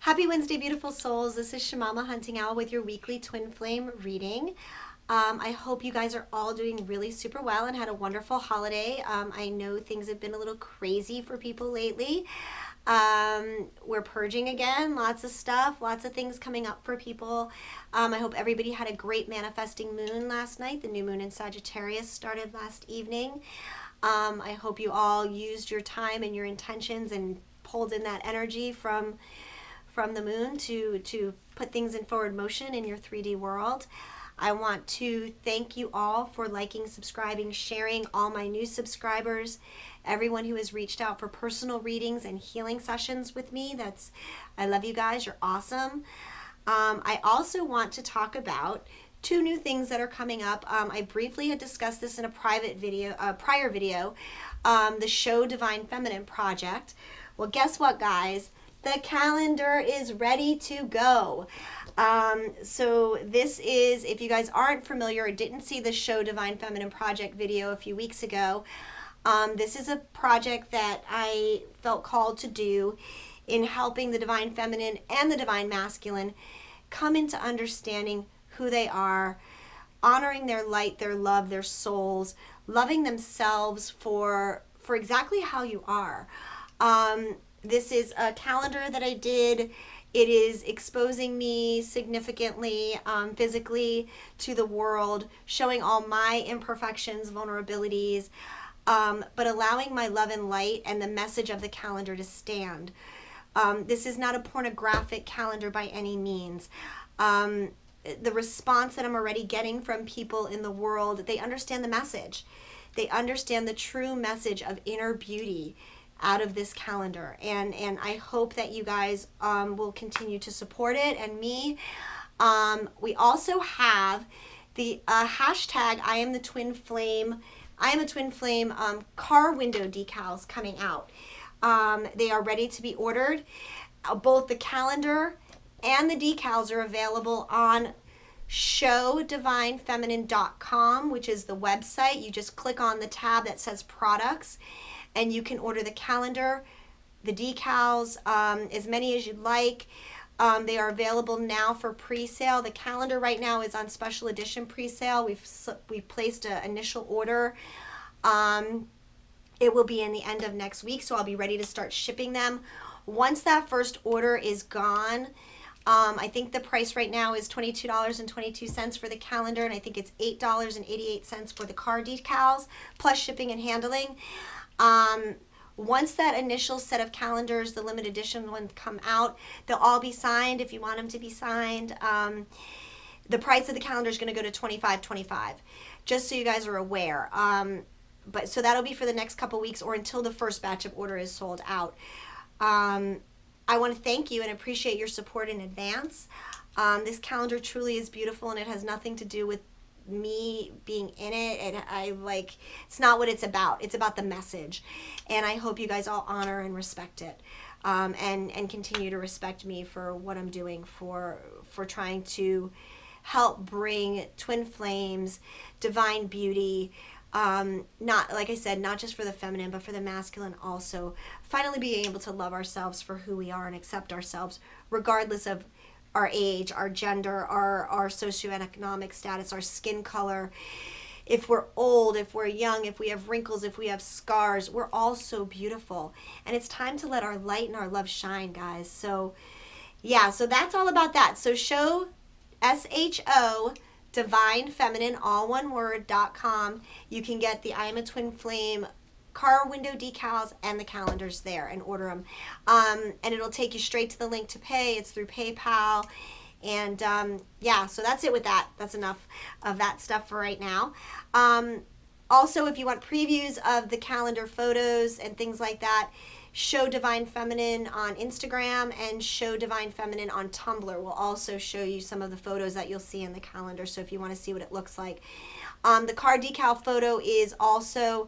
Happy Wednesday, beautiful souls. This is Shamama Hunting Owl with your weekly twin flame reading. I hope you guys are all doing really super well and had a wonderful holiday. I know things have been a little crazy for people lately. We're purging again, lots of stuff, lots of things coming up for people. I hope everybody had a great manifesting moon last night. The new moon in Sagittarius started last evening. I hope you all used your time and your intentions and pulled in that energy from the moon to put things in forward motion in your 3D world. I want to thank you all for liking, subscribing, sharing, all my new subscribers, everyone who has reached out for personal readings and healing sessions with me. I love you guys. You're awesome. I also want to talk about two new things that are coming up. I briefly had discussed this in a prior video, the Show Divine Feminine project. Well, guess what, guys? The calendar is ready to go. So this is, if you guys aren't familiar or didn't see the Show Divine Feminine project video a few weeks ago, this is a project that I felt called to do in helping the Divine Feminine and the Divine Masculine come into understanding who they are, honoring their light, their love, their souls, loving themselves for exactly how you are. This is a calendar that I did. It is exposing me significantly, physically to the world, showing all my imperfections, vulnerabilities, but allowing my love and light and the message of the calendar to stand. This is not a pornographic calendar by any means. The response that I'm already getting from people in the world, they understand the message. They understand the true message of inner beauty out of this calendar, and I hope that you guys will continue to support it and me. We also have the hashtag I am a twin flame car window decals coming out. They are ready to be ordered. Both the calendar and the decals are available on showdivinefeminine.com, which is the website. You just click on the tab that says products, and you can order the calendar, the decals, as many as you'd like. They are available now for pre-sale. The calendar right now is on special edition pre-sale. We've placed an initial order. It will be in the end of next week, so I'll be ready to start shipping them. Once that first order is gone, I think the price right now is $22.22 for the calendar, and I think it's $8.88 for the car decals, plus shipping and handling. Once that initial set of calendars, the limited edition ones, come out, they'll all be signed if you want them to be signed. The price of the calendar is going to go to $25.25, just so you guys are aware. But so that'll be for the next couple weeks or until the first batch of order is sold out. I want to thank you and appreciate your support in advance. This calendar truly is beautiful, and it has nothing to do with me being in it, and it's not what it's about. It's about the message, and I hope you guys all honor and respect it, and continue to respect me for what I'm doing for trying to help bring twin flames, divine beauty, not, like I said, not just for the feminine but for the masculine also, finally being able to love ourselves for who we are and accept ourselves regardless of our age, our gender, our socioeconomic status, our skin color. If we're old, if we're young, if we have wrinkles, if we have scars, we're all so beautiful. And it's time to let our light and our love shine, guys. So, yeah, so that's all about that. So show, SHO, Divine Feminine, all one word.com. You can get the I Am a Twin Flame car window decals and the calendars there and order them, and it'll take you straight to the link to pay. It's through PayPal, and yeah, so that's it with that. That's enough of that stuff for right now. Also, if you want previews of the calendar photos and things like that, Show Divine Feminine on Instagram and Show Divine Feminine on Tumblr will also show you some of the photos that you'll see in the calendar, so if you want to see what it looks like. The car decal photo is also,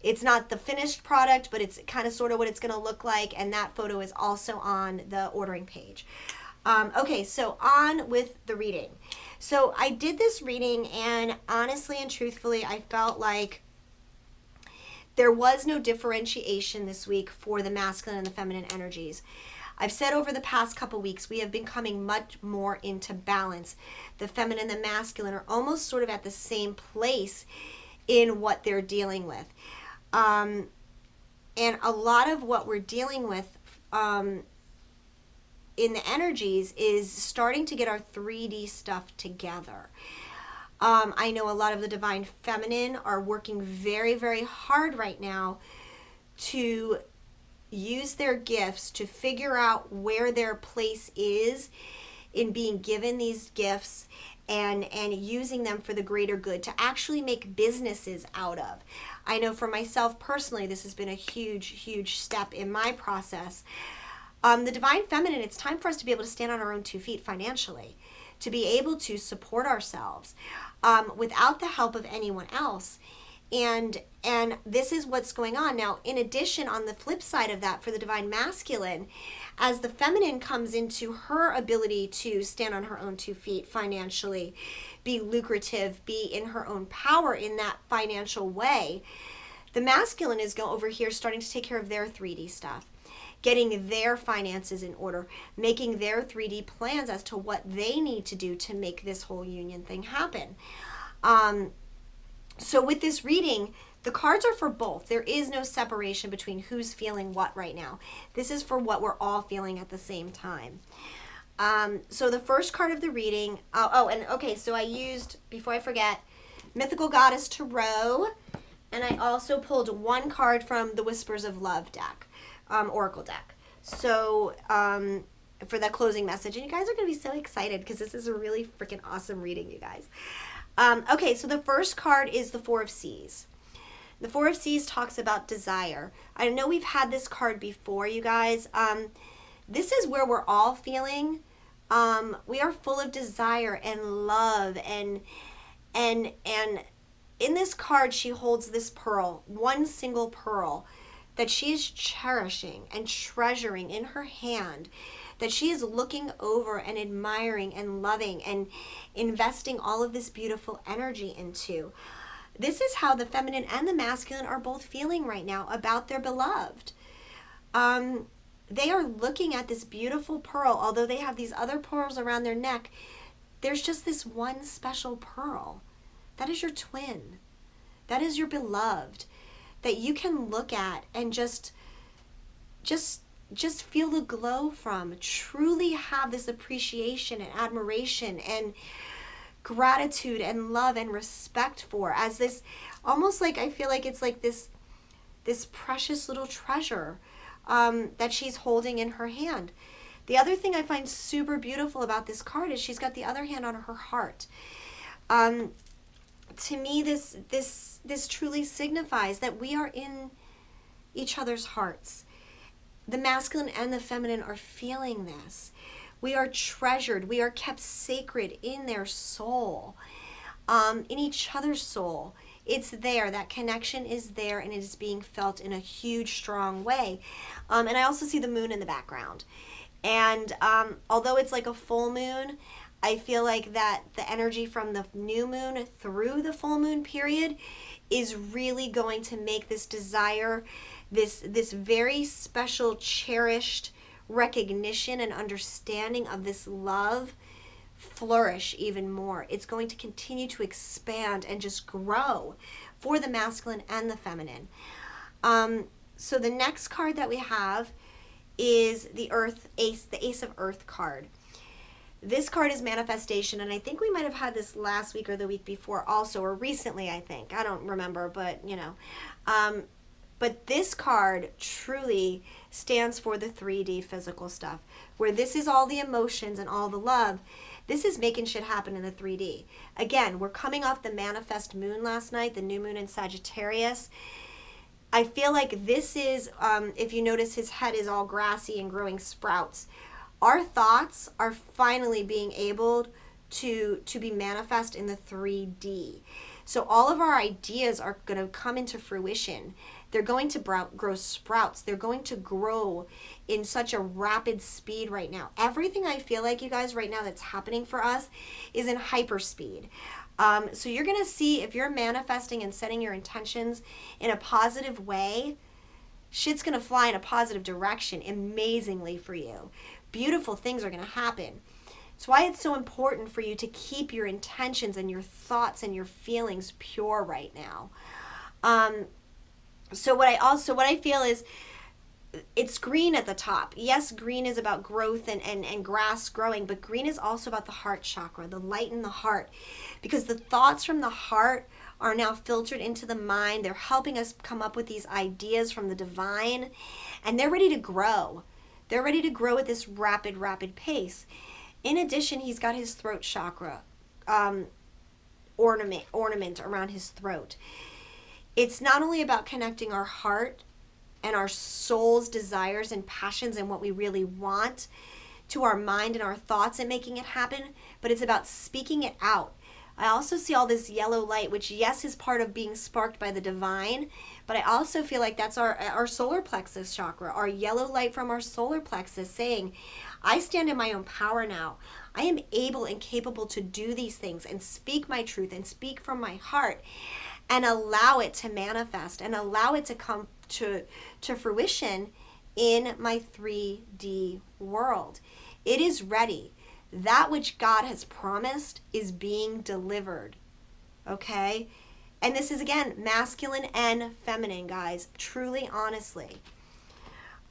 it's not the finished product, but it's kind of sort of what it's going to look like, and that photo is also on the ordering page. Okay, so on with the reading. So I did this reading, and honestly and truthfully, I felt like there was no differentiation this week for the masculine and the feminine energies. I've said over the past couple weeks, we have been coming much more into balance. The feminine and the masculine are almost sort of at the same place in what they're dealing with. And a lot of what we're dealing with in the energies is starting to get our 3D stuff together. I know a lot of the divine feminine are working very, very hard right now to use their gifts to figure out where their place is in being given these gifts and using them for the greater good to actually make businesses out of. I know for myself personally, this has been a huge, huge step in my process. The divine feminine, it's time for us to be able to stand on our own 2 feet financially, to be able to support ourselves without the help of anyone else. And this is what's going on. Now, in addition, on the flip side of that, for the divine masculine, as the feminine comes into her ability to stand on her own 2 feet financially, be lucrative, be in her own power in that financial way, the masculine is over here starting to take care of their 3D stuff, getting their finances in order, making their 3D plans as to what they need to do to make this whole union thing happen. So with this reading, the cards are for both. There is no separation between who's feeling what right now. This is for what we're all feeling at the same time. So the first card of the reading, so I used, before I forget, Mythical Goddess Tarot, and I also pulled 1 card from the Whispers of Love deck, Oracle deck. So for that closing message, and you guys are going to be so excited because this is a really freaking awesome reading, you guys. Okay, so the first card is the Four of Seas. The Four of Seas talks about desire. I know we've had this card before, you guys. This is where we're all feeling. We are full of desire and love, and in this card, she holds this pearl, one single pearl, that she is cherishing and treasuring in her hand, that she is looking over and admiring and loving and investing all of this beautiful energy into. This is how the feminine and the masculine are both feeling right now about their beloved. They are looking at this beautiful pearl, although they have these other pearls around their neck. There's just this one special pearl. That is your twin. That is your beloved that you can look at and just feel the glow from, truly have this appreciation and admiration and gratitude and love and respect for, as this, almost like, I feel like it's like this precious little treasure that she's holding in her hand. The other thing I find super beautiful about this card is she's got the other hand on her heart. To me, this truly signifies that we are in each other's hearts. The masculine and the feminine are feeling this. We are treasured. We are kept sacred in their soul, in each other's soul. It's there. That connection is there, and it is being felt in a huge, strong way. And I also see the moon in the background. And although it's like a full moon, I feel like that the energy from the new moon through the full moon period is really going to make this desire, this very special, cherished recognition and understanding of this love flourish even more. It's going to continue to expand and just grow for the masculine and the feminine. So the next card that we have is the Earth Ace, the Ace of Earth card. This card is manifestation, and I think we might have had this last week or the week before also, or recently, I think. I don't remember, but, you know. But this card truly stands for the 3D physical stuff, where this is all the emotions and all the love. This is making shit happen in the 3D. Again, we're coming off the manifest moon last night, the new moon in Sagittarius. I feel like this is, if you notice, his head is all grassy and growing sprouts. Our thoughts are finally being able to be manifest in the 3D. So all of our ideas are going to come into fruition. They're going to grow sprouts. They're going to grow in such a rapid speed right now. Everything I feel like, you guys, right now that's happening for us is in hyper speed. So you're going to see, if you're manifesting and setting your intentions in a positive way, Shit's going to fly in a positive direction amazingly for you. Beautiful things are going to happen. It's why it's so important for you to keep your intentions and your thoughts and your feelings pure right now. So what I feel is, it's green at the top. Yes, green is about growth and grass growing, but green is also about the heart chakra, the light in the heart, because the thoughts from the heart are now filtered into the mind. They're helping us come up with these ideas from the divine, and they're ready to grow. They're ready to grow at this rapid, rapid pace. In addition, he's got his throat chakra ornament around his throat. It's not only about connecting our heart and our soul's desires and passions and what we really want to our mind and our thoughts and making it happen, but it's about speaking it out. I also see all this yellow light, which, yes, is part of being sparked by the divine, but I also feel like that's our solar plexus chakra, our yellow light from our solar plexus saying, I stand in my own power now. I am able and capable to do these things and speak my truth and speak from my heart and allow it to manifest and allow it to come to fruition in my 3D world. It is ready. That which God has promised is being delivered. Okay? And this is, again, masculine and feminine, guys. Truly, honestly.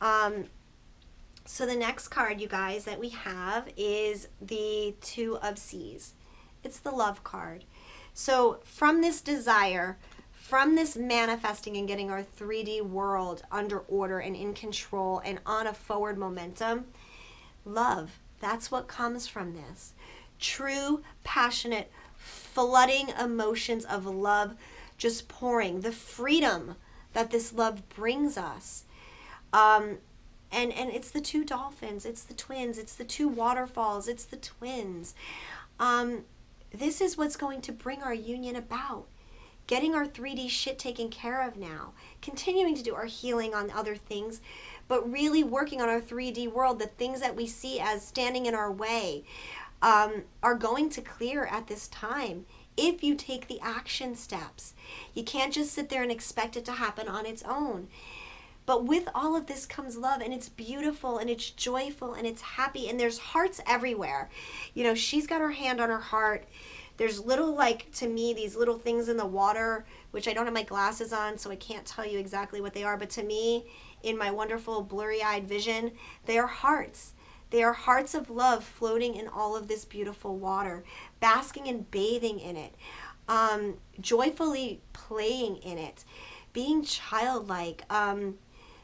So the next card, you guys, that we have is the Two of Seas. It's the love card. So from this desire, from this manifesting and getting our 3D world under order and in control and on a forward momentum, love, that's what comes from this. True, passionate, flooding emotions of love just pouring. The freedom that this love brings us. And it's the two dolphins, it's the twins, it's the two waterfalls, it's the twins. This is what's going to bring our union about. Getting our 3D shit taken care of now. Continuing to do our healing on other things, but really working on our 3D world. The things that we see as standing in our way are going to clear at this time if you take the action steps. You can't just sit there and expect it to happen on its own. But with all of this comes love, and it's beautiful, and it's joyful, and it's happy, and there's hearts everywhere. You know, she's got her hand on her heart. There's little, like, to me, these little things in the water, which I don't have my glasses on, so I can't tell you exactly what they are. But to me, in my wonderful blurry-eyed vision, they are hearts. They are hearts of love floating in all of this beautiful water, basking and bathing in it, joyfully playing in it, being childlike,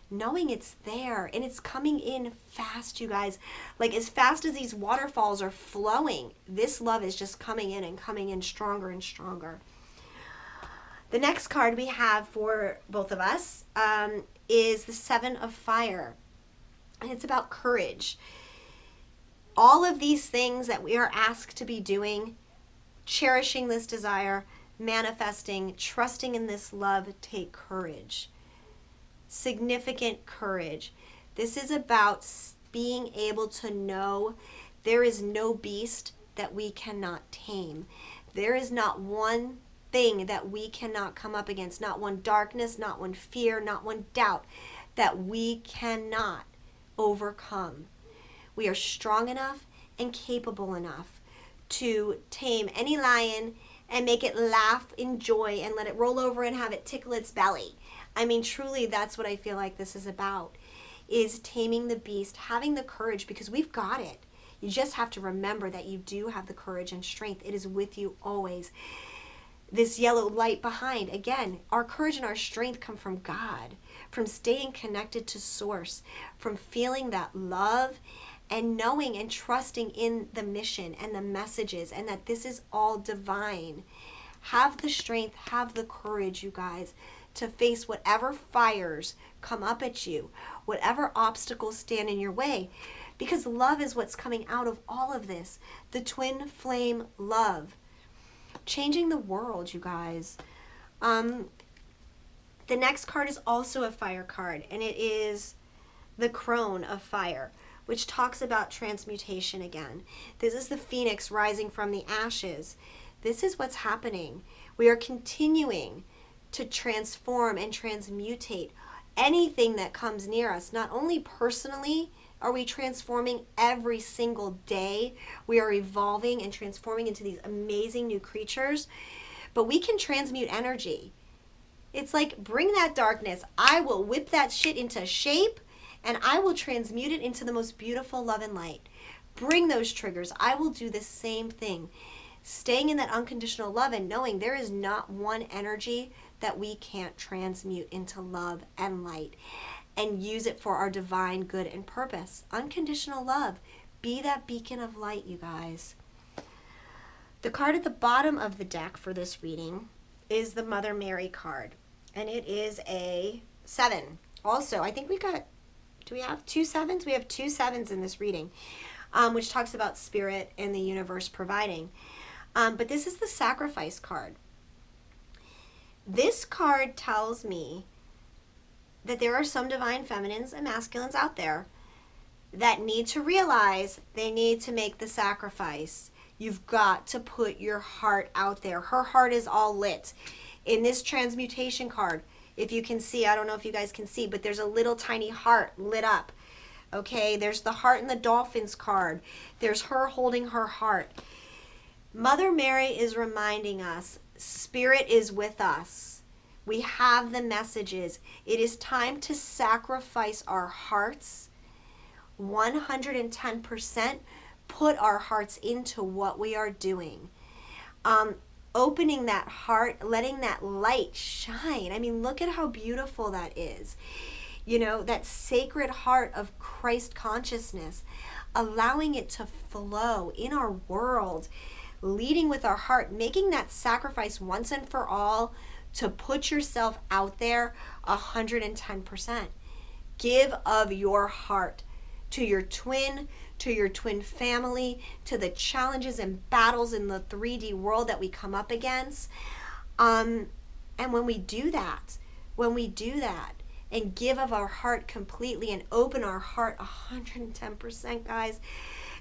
knowing it's there, and it's coming in fast, you guys. Like, as fast as these waterfalls are flowing, this love is just coming in and coming in stronger and stronger. The next card we have for both of us is the Seven of Fire, and it's about courage. All of these things that we are asked to be doing, cherishing this desire, manifesting, trusting in this love, take courage. Significant courage. This is about being able to know there is no beast that we cannot tame. There is not one thing that we cannot come up against, not one darkness, not one fear, not one doubt that we cannot overcome. We are strong enough and capable enough to tame any lion and make it laugh in joy and let it roll over and have it tickle its belly. I mean, truly, that's what I feel like this is about, is taming the beast, having the courage, because we've got it. You just have to remember that you do have the courage and strength. It is with you always. This yellow light behind, again, our courage and our strength come from God, from staying connected to Source, from feeling that love and knowing and trusting in the mission and the messages, and that this is all divine. Have the strength, have the courage, you guys, to face whatever fires come up at you, whatever obstacles stand in your way, because love is what's coming out of all of this. The twin flame love. Changing the world, you guys. The next card is also a fire card, and it is the Crone of Fire, which talks about transmutation again. This is the phoenix rising from the ashes. This is what's happening. We are continuing to transform and transmutate anything that comes near us. Not only personally are we transforming every single day, we are evolving and transforming into these amazing new creatures, but we can transmute energy. It's like, bring that darkness. I will whip that shit into shape, and I will transmute it into the most beautiful love and light. Bring those triggers. I will do the same thing. Staying in that unconditional love and knowing there is not one energy that we can't transmute into love and light and use it for our divine good and purpose. Unconditional love. Be that beacon of light, you guys. The card at the bottom of the deck for this reading is the Mother Mary card, and it is a 7. Also, I think we got, do we have 2 7s? We have 2 7s in this reading, which talks about spirit and the universe providing. But this is the sacrifice card. This card tells me that there are some divine feminines and masculines out there that need to realize they need to make the sacrifice. You've got to put your heart out there. Her heart is all lit. In this transmutation card, if you can see, I don't know if you guys can see, but there's a little tiny heart lit up. Okay, there's the heart in the dolphins card. There's her holding her heart. Mother Mary is reminding us, Spirit is with us. We have the messages. It is time to sacrifice our hearts 110%. Put our hearts into what we are doing. Opening that heart, letting that light shine. I mean, look at how beautiful that is. You know, that sacred heart of Christ consciousness, allowing it to flow in our world, leading with our heart, making that sacrifice once and for all to put yourself out there 110%. Give of your heart to your twin, to your twin family, to the challenges and battles in the 3D world that we come up against. And when we do that and give of our heart completely and open our heart 110%, guys,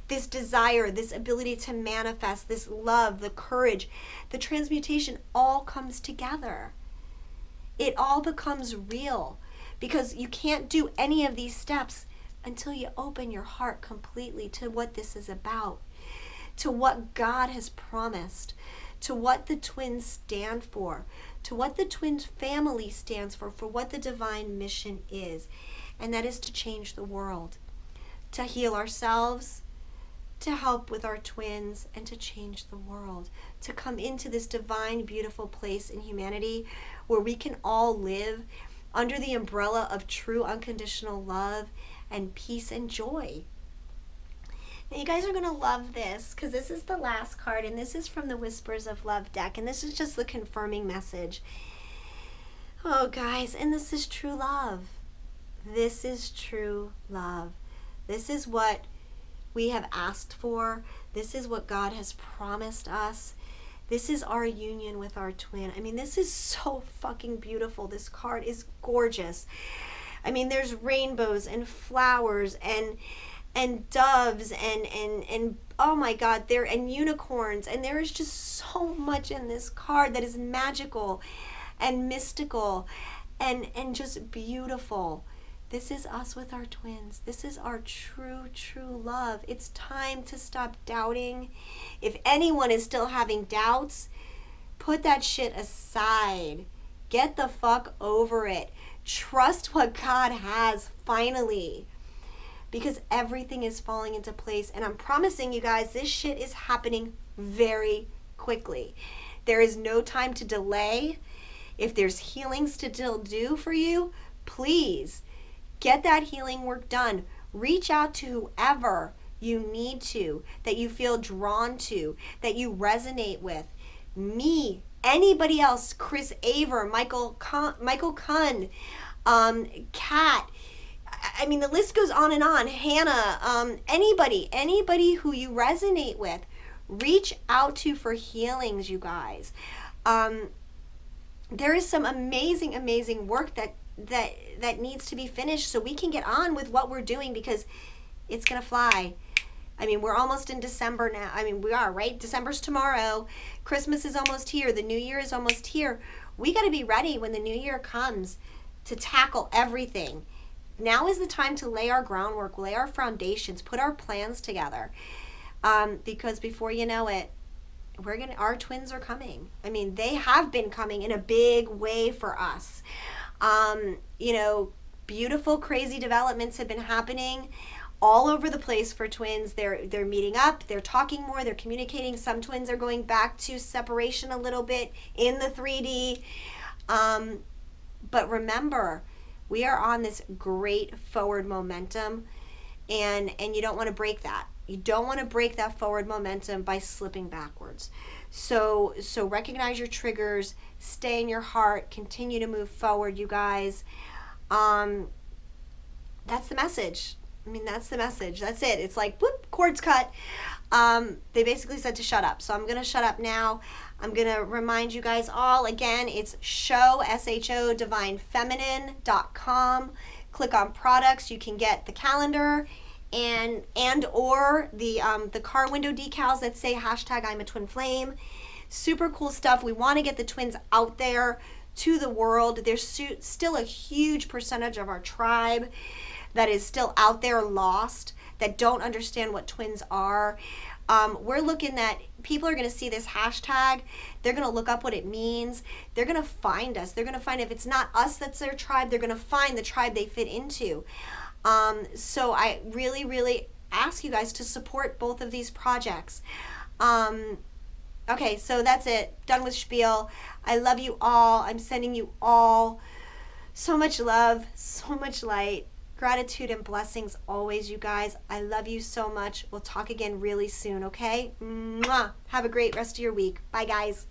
this desire, this ability to manifest, this love, the courage, the transmutation all comes together. It all becomes real, because you can't do any of these steps until you open your heart completely to what this is about, to what God has promised, to what the twins stand for, to what the twin family stands for what the divine mission is. And that is to change the world, to heal ourselves, to help with our twins, and to change the world, to come into this divine, beautiful place in humanity where we can all live under the umbrella of true unconditional love and peace and joy. Now, you guys are going to love this, because this is the last card, and this is from the Whispers of Love deck, and this is just the confirming message. Oh, guys, and this is true love. This is true love. This is what we have asked for. This is what God has promised us. This is our union with our twin. I mean, this is so fucking beautiful. This card is gorgeous. I mean, there's rainbows and flowers and doves and oh my God, and unicorns, and there is just so much in this card that is magical and mystical and just beautiful. This is us with our twins. This is our true love. It's time to stop doubting. If anyone is still having doubts, put that shit aside. Get the fuck over it. Trust what God has, finally. Because everything is falling into place. And I'm promising you guys, this shit is happening very quickly. There is no time to delay. If there's healings to still do for you, please get that healing work done. Reach out to whoever you need to, that you feel drawn to, that you resonate with. Me, anybody else, Chris Aver, Michael Kunn, Kat. I mean, the list goes on and on. Hannah, anybody who you resonate with, reach out to for healings, you guys. There is some amazing work that needs to be finished so we can get on with what we're doing, because it's gonna fly. I mean, we're almost in December now. I mean, we are, right? December's tomorrow. Christmas is almost here. The new year is almost here. We got to be ready when the new year comes to tackle everything. Now is the time to lay our groundwork, lay our foundations, put our plans together. Because before you know it, our twins are coming. I mean, they have been coming in a big way for us. You know, beautiful, crazy developments have been happening all over the place for twins. They're meeting up, they're talking more, they're communicating. Some twins are going back to separation a little bit in the 3D. But remember, we are on this great forward momentum, and you don't want to break that. You don't want to break that forward momentum by slipping backwards. So recognize your triggers, stay in your heart, continue to move forward, you guys. That's the message. I mean, that's the message. That's it. It's like, whoop, cord's cut. They basically said to shut up. So I'm going to shut up now. I'm going to remind you guys all, again, it's show, S-H-O, divinefeminine.com. Click on products. You can get the calendar and or the car window decals that say hashtag I'm a twin flame. Super cool stuff. We want to get the twins out there to the world. There's still a huge percentage of our tribe that is still out there lost, that don't understand what twins are. We're looking at, people are going to see this hashtag, they're going to look up what it means, they're going to find us, they're going to find, if it's not us that's their tribe, they're going to find the tribe they fit into. So I really, really ask you guys to support both of these projects. Okay, so that's it. Done with spiel. I love you all. I'm sending you all so much love, so much light. Gratitude and blessings always, you guys. I love you so much. We'll talk again really soon, okay? Mwah. Have a great rest of your week. Bye, guys.